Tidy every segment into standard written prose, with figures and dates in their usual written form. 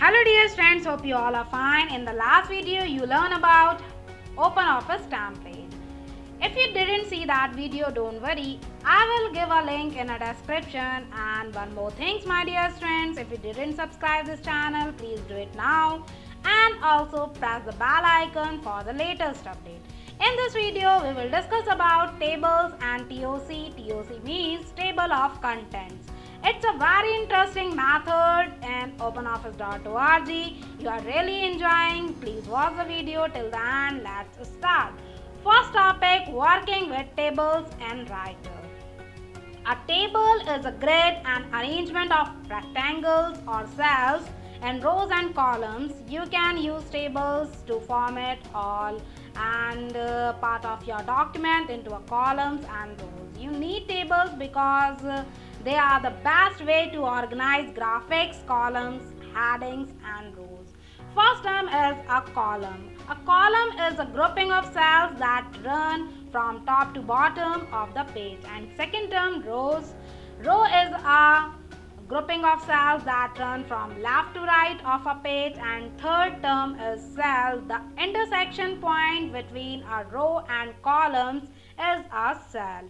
Hello dear friends, hope you all are fine. In the last video you learned about OpenOffice template. If you didn't see that video, don't worry, I will give a link in a description. And one more thing my dear friends, if you didn't subscribe this channel, please do it now and also press the bell icon for the latest update. In this video we will discuss about tables and TOC. TOC means table of contents. It's a very interesting method in openoffice.org. You are really enjoying. Please watch the video till the end. Let's start. First topic, working with tables in Writer. A table is a grid and arrangement of rectangles or cells and rows and columns. You can use tables to format all and part of your document into a columns and rows. You need tables because they are the best way to organize graphics, columns, headings and rows. First term is a column. A column is a grouping of cells that run from top to bottom of the page. And second term, rows. Row is a grouping of cells that run from left to right of a page. And third term is cell. The intersection point between a row and columns is a cell.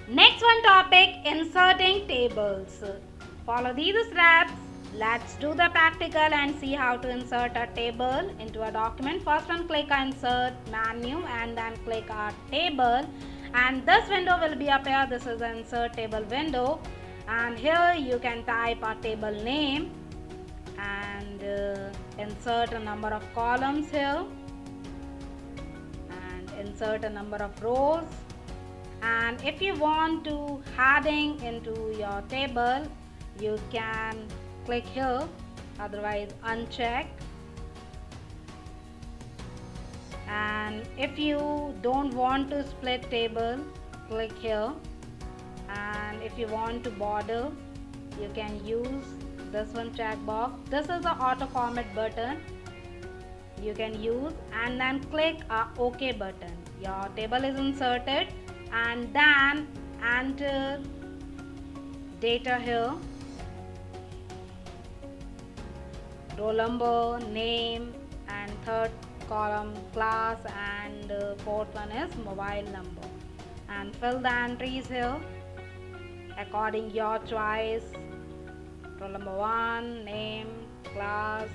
Next one topic, inserting tables. Follow these steps. Let's do the practical and see how to insert a table into a document. First one, click insert menu and then click a table, and this window will be up here. This is the insert table window, and here you can type a table name and insert a number of columns here and insert a number of rows. And if you want to heading into your table, you can click here, otherwise uncheck. And if you don't want to split table, click here. And if you want to border, you can use this one checkbox. This is the auto format button you can use, and then click a OK button. Your table is inserted, and then enter data here, roll number, name, and third column class, and fourth one is mobile number, and fill the entries here according your choice. Roll number 1, name, class,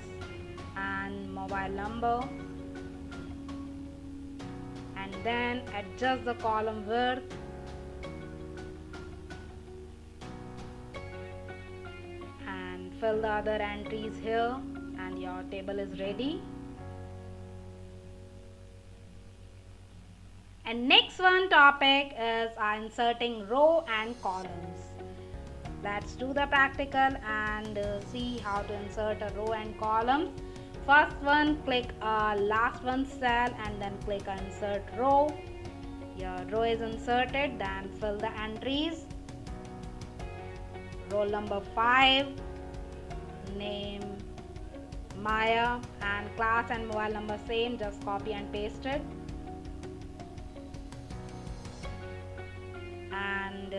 and mobile number, and then adjust the column width and fill the other entries here, and your table is ready. And next one topic is inserting row and columns. Let's do the practical and see how to insert a row and column. First one, click last one cell and then click insert row. Your row is inserted, then fill the entries. Roll number 5, name Maya, and class and mobile number same, just copy and paste it. And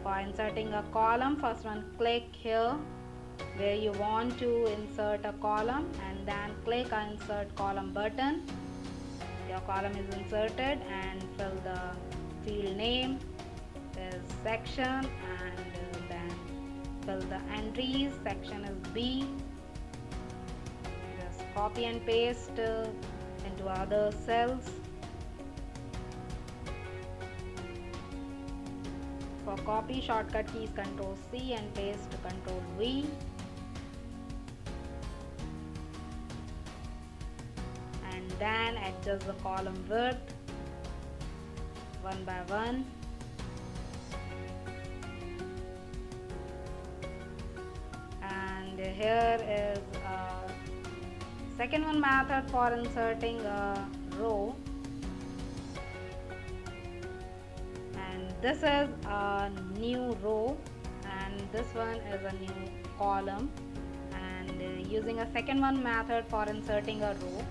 for inserting a column, first one, click here where you want to insert a column, and then click insert column button. Your column is inserted, and fill the field name, is section, and then fill the entries. Section is B. Just copy and paste into other cells. For copy, shortcut keys Ctrl C and paste Ctrl V. And then adjust the column width one by one. And here is a second one method for inserting a row. This is a new row, and this one is a new column. And using a second one method for inserting a row,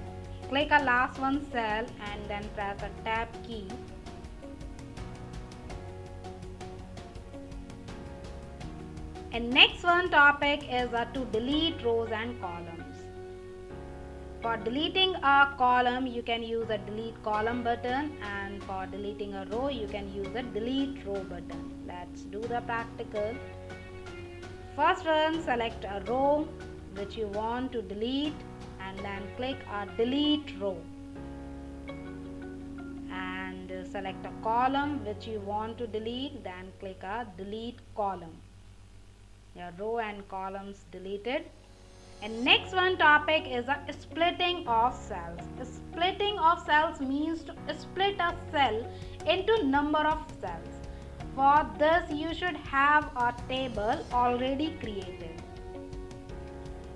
click a last one cell and then press a tab key. And next one topic is to delete rows and columns. For deleting a column, you can use a delete column button, and for deleting a row, you can use a delete row button. Let's do the practical. First one, select a row which you want to delete and then click a delete row. And select a column which you want to delete, then click a delete column. Your row and columns deleted. And next one topic is a splitting of cells. Splitting of cells means to split a cell into number of cells. For this you should have a table already created.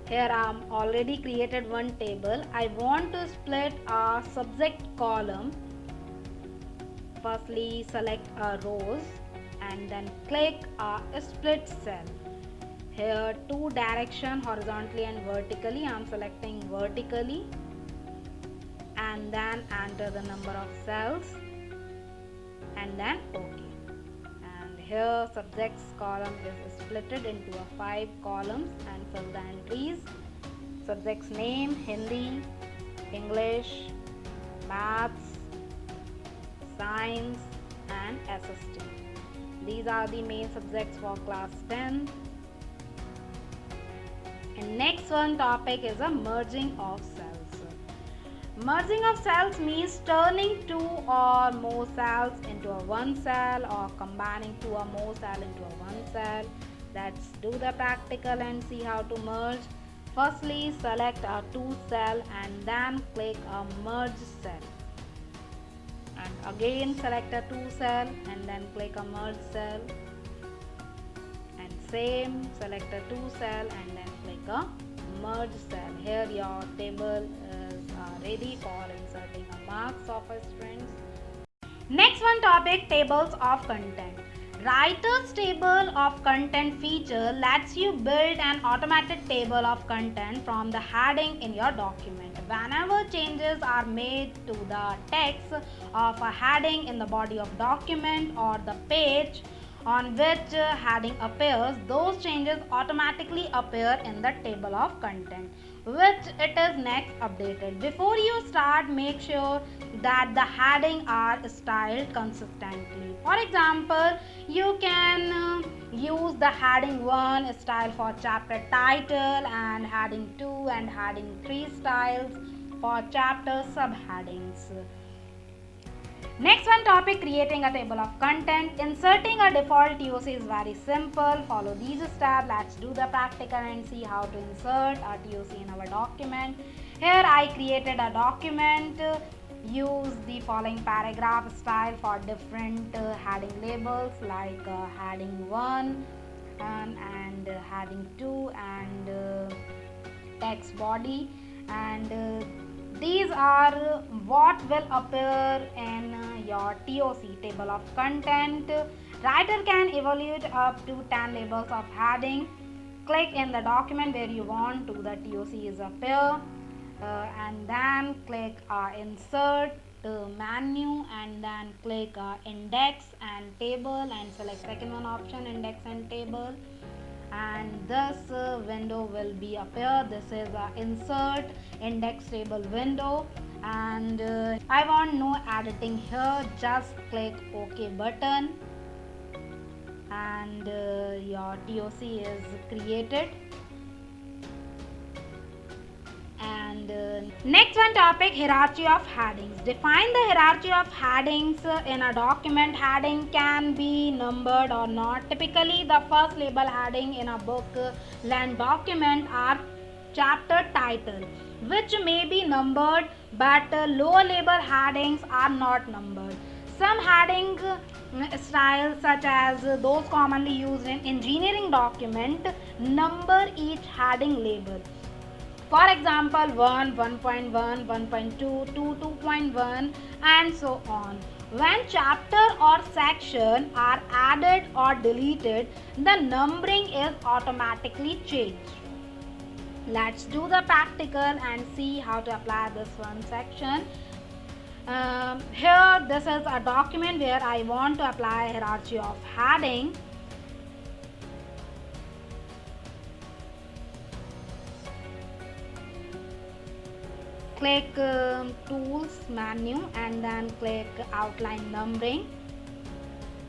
Here I am already created one table. I want to split a subject column. Firstly select a rows and then click a split cell. Here two direction, horizontally and vertically. I am selecting vertically and then enter the number of cells and then OK. And here subjects column is splitted into 5 columns and fill the entries. Subject's name, Hindi, English, Maths, Science and SST. These are the main subjects for class 10. And next one topic is a merging of cells. Merging of cells means turning 2 or more cells into a one cell or combining 2 or more cells into a one cell. Let's do the practical and see how to merge. Firstly select a 2 cell and then click a merge cell. And again select a 2 cell and then click a merge cell. And same select a 2 cell and then click a merge cell. Here your table is ready for inserting a marks of a students. Next one topic, tables of content. Writer's table of content feature lets you build an automated table of content from the heading in your document. Whenever changes are made to the text of a heading in the body of document or the page on which heading appears, those changes automatically appear in the table of content, which it is next updated. Before you start, make sure that the heading are styled consistently. For example, you can use the heading 1 style for chapter title and heading 2 and heading 3 styles for chapter subheadings. Next one topic, creating a table of content. Inserting a default TOC is very simple. Follow these steps. Let's do the practical and see how to insert a TOC in our document. Here I created a document. Use the following paragraph style for different heading labels like heading 1 and heading 2 and text body, and these are what will appear in your TOC, table of content. Writer can evaluate up to 10 labels of heading. Click in the document where you want to the TOC is appear and then click insert menu and then click index and table and select second one option, index and table, and this window will be appear. This is insert index table window, and I want no editing here. Just click OK button and your TOC is created. And next one topic, hierarchy of headings. Define the hierarchy of headings in a document. Heading can be numbered or not. Typically the first label heading in a book length document are chapter title, which may be numbered, but lower label headings are not numbered. Some heading styles, such as those commonly used in engineering document, number each heading label. For example, 1, 1.1, 1.2, 2, 2.1 and so on. When chapter or section are added or deleted, the numbering is automatically changed. Let's do the practical and see how to apply this one section. Here this is a document where I want to apply hierarchy of heading. click Tools menu and then click Outline Numbering.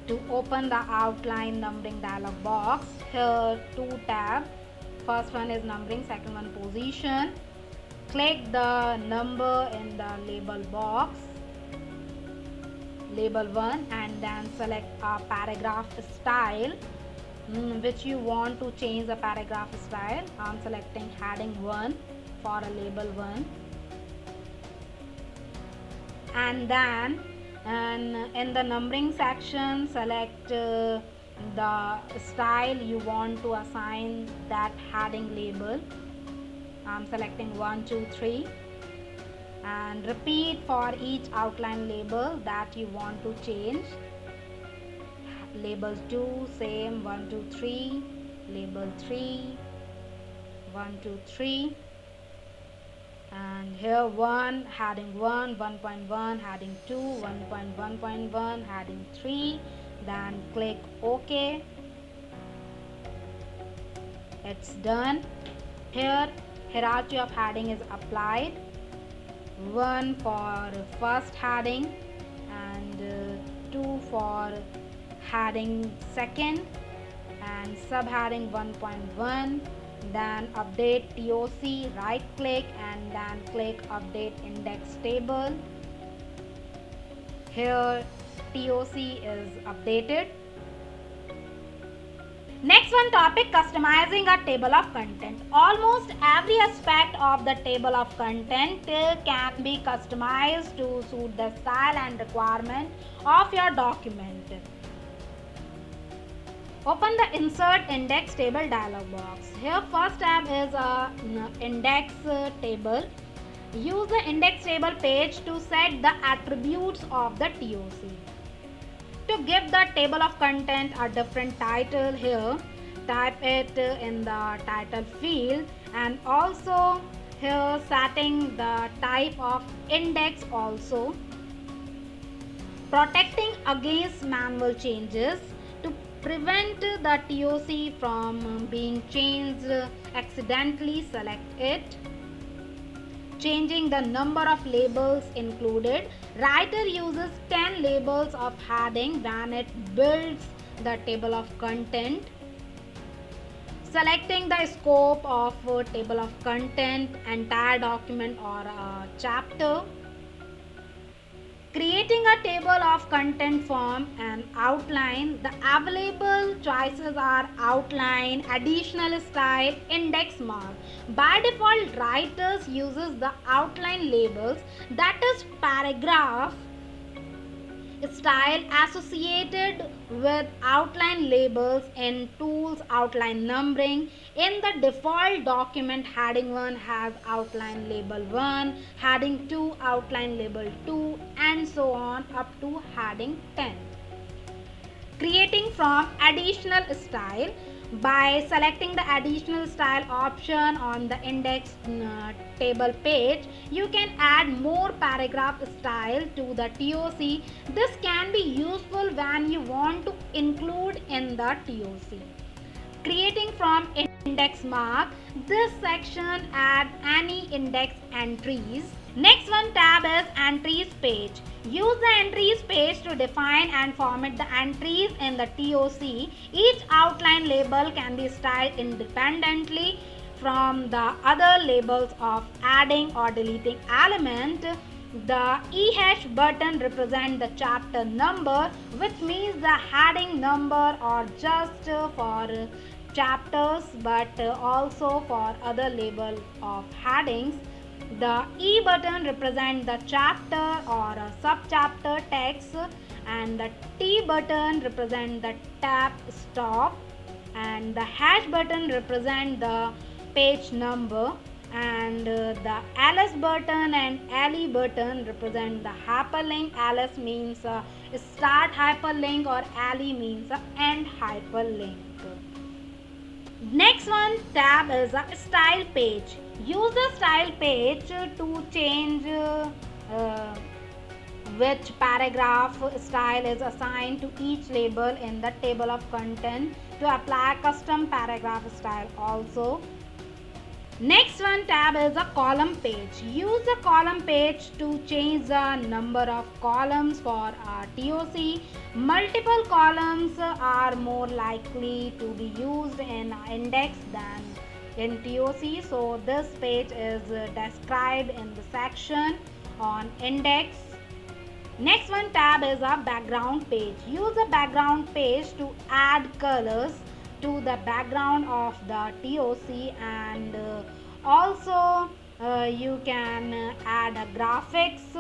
To open the Outline Numbering dialog box, here two tabs. First one is Numbering, second one Position. Click the number in the label box, label 1, and then select a paragraph style which you want to change the paragraph style. I'm selecting heading 1 for a label 1, and then in the numbering section select the style you want to assign that heading label. I'm selecting 1, 2, 3, and repeat for each outline label that you want to change. Label 2, same, 1, 2, 3, label 3, 1, 2, 3, and here 1, heading 1, 1.1, heading 2, 1.1.1, heading 3, then click OK. It's done. Here hierarchy of heading is applied. 1 for first heading and 2 for heading second and subheading 1.1. Then update TOC, right click and then click update index table. Here TOC is updated. Next one topic, customizing a table of content. Almost every aspect of the table of content can be customized to suit the style and requirement of your document. Open the Insert Index Table dialog box. Here first tab is a index table. Use the index table page to set the attributes of the TOC. To give the table of content a different title, here type it in the title field, and also here setting the type of index also. Protecting against manual changes. To prevent the TOC from being changed accidentally, select it. Changing the number of labels included. Writer uses 10 labels of heading when it builds the table of content. Selecting the scope of a table of content, entire document or a chapter. Creating a table of content form and outline. The available choices are outline, additional style, index mark. By default, writers uses the outline labels, that is paragraph style associated with outline labels in Tools Outline Numbering. In the default document, heading 1 has outline label 1, heading 2 outline label 2, and so on up to heading 10. Creating from additional style. By selecting the additional style option on the index table page, you can add more paragraph style to the TOC. This can be useful when you want to include in the TOC. Creating from index mark. This section adds any index entries. Next one tab is Entries page. Use the Entries page to define and format the entries in the TOC. Each outline label can be styled independently from the other labels of adding or deleting element. The E# button represents the chapter number, which means the heading number or just for chapters but also for other label of headings. The E button represents the chapter or a subchapter text, and the T button represents the tab stop, and the hash button represents the page number, and the ls button and le button represent the hyperlink. ls means start hyperlink or le means end hyperlink. Next one tab is a Style page. Use the Style page to change which paragraph style is assigned to each label in the table of content. To apply custom paragraph style also. Next one tab is a column page. Use the column page to change the number of columns for our TOC. Multiple columns are more likely to be used in index than in TOC. So this page is described in the section on index. Next one tab is a background page. Use the background page to add colors to the background of the TOC, and also you can add a graphics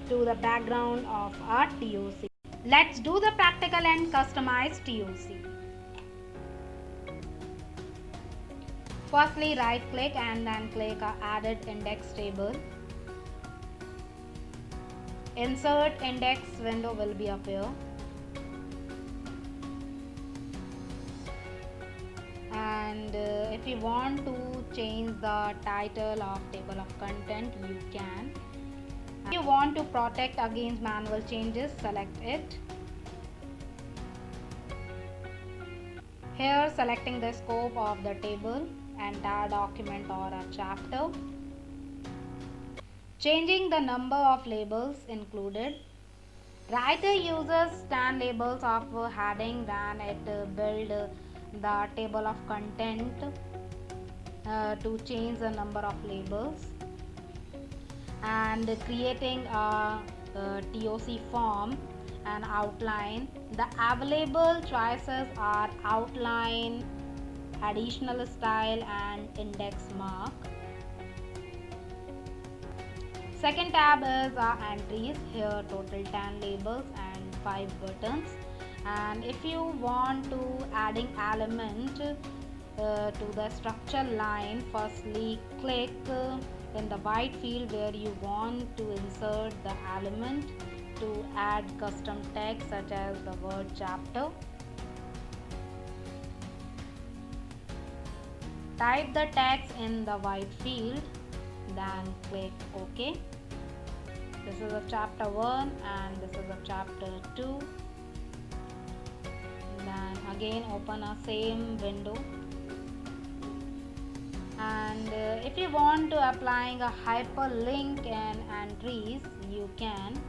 to the background of a TOC. Let's do the practical and customized TOC. Firstly, right click and then click added index table. Insert index window will be up here. And if you want to change the title of table of content, you can. If you want to protect against manual changes, select it. Here, selecting the scope of the table, entire document or a chapter. Changing the number of labels included. Writer uses 10 labels of heading, then it build the table of content to change the number of labels, and creating a TOC form and outline. The available choices are outline, additional style and index mark. Second tab is entries. Here total 10 labels and 5 buttons. And if you want to adding element to the structure line, firstly click in the white field where you want to insert the element to add custom text such as the word chapter. Type the text in the white field, then click OK. This is a chapter 1 and this is a chapter 2. Then again open a same window, and if you want to applying a hyperlink and entries, you can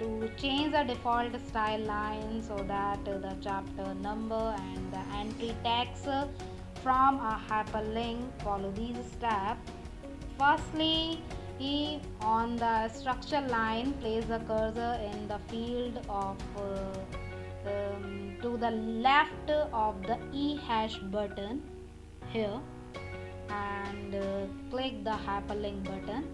to change the default style line so that the chapter number and the entry text from a hyperlink. Follow these steps. Firstly, on the structure line, place the cursor in the field of to the left of the E# button here, and click the hyperlink button.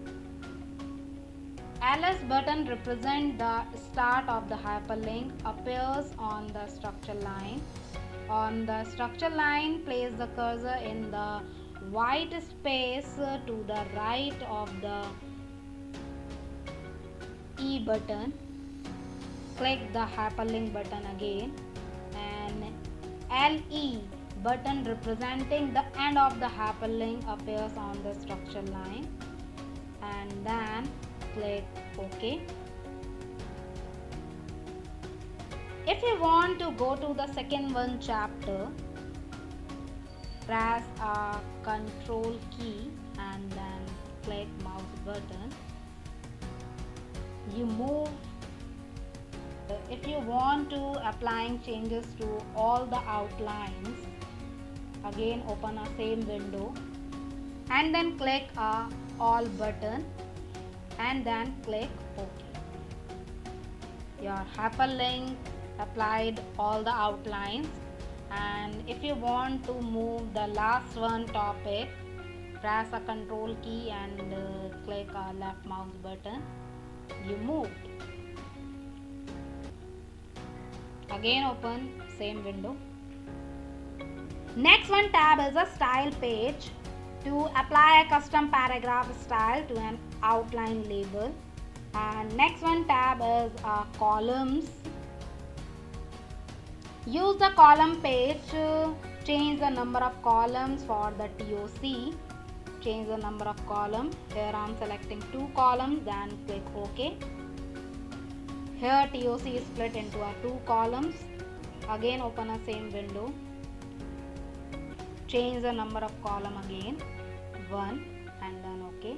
LS button represents the start of the hyperlink, appears on the structure line. On the structure line, place the cursor in the white space to the right of the E button. Click the hyperlink button again, and LE button representing the end of the hyperlink appears on the structure line, and then click OK. If you want to go to the second one chapter, press a control key and then click mouse button. You move. If you want to applying changes to all the outlines, again open a same window and then click a all button and then click OK. Your hyperlink applied all the outlines. And if you want to move the last one topic, press a control key and click a left mouse button. You moved. Again open same window. Next one tab is a style page. To apply a custom paragraph style to an outline label. And next one tab is columns. Use the column page to change the number of columns for the TOC. Change the number of columns. Here I am selecting 2 columns, then click OK. Here TOC is split into 2 columns. Again open a same window. Change the number of column again. 1 and then OK.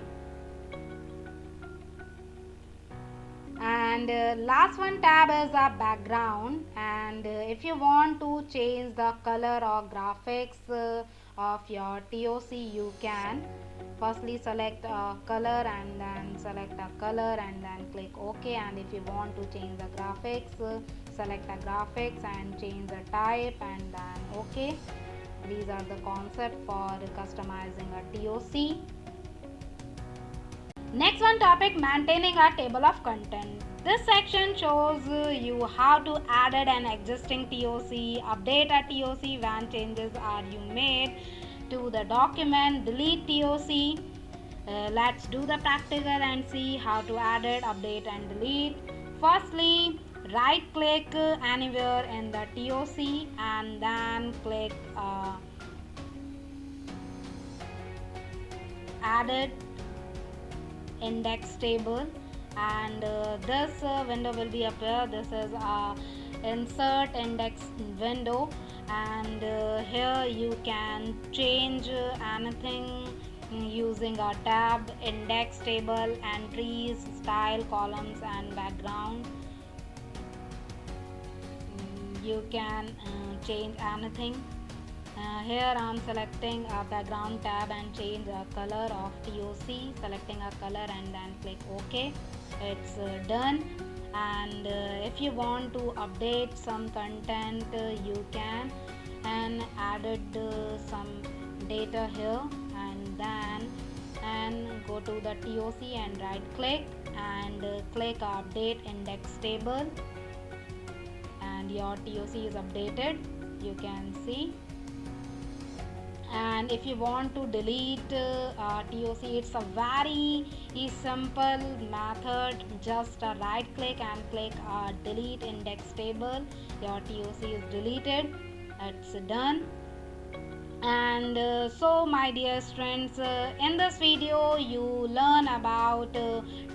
And last one tab is a background, and if you want to change the color or graphics of your TOC, you can firstly select a color and then select a color and then click OK. And if you want to change the graphics, select a graphics and change the type and then OK. These are the concept for customizing a TOC. Next one topic, maintaining a table of content. This section shows you how to add an existing TOC, update a TOC when changes are you made to the document, delete TOC. Let's do the practical and see how to add it, update and delete. Firstly, right click anywhere in the TOC and then click added index table, and this window will be appear. This is insert index window, and here you can change anything using a tab, index table, entries, style, columns and background. You can change anything. Here I am selecting a background tab and change the color of TOC, selecting a color and then click OK. It's done. And if you want to update some content, you can, and added some data here and then go to the TOC and right click and click update index table, and your TOC is updated, you can see. And if you want to delete TOC, it's a very simple method. Just right click and click delete index table. Your TOC is deleted. It's done. And so my dear friends, in this video you learn about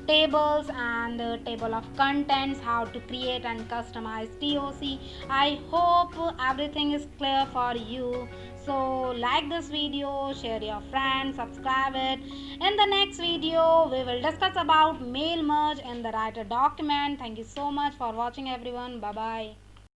tables and table of contents, how to create and customize TOC. I hope everything is clear for you. So like this video, share your friends, subscribe it. In the next video we will discuss about mail merge in the writer document. Thank you so much for watching everyone. Bye bye.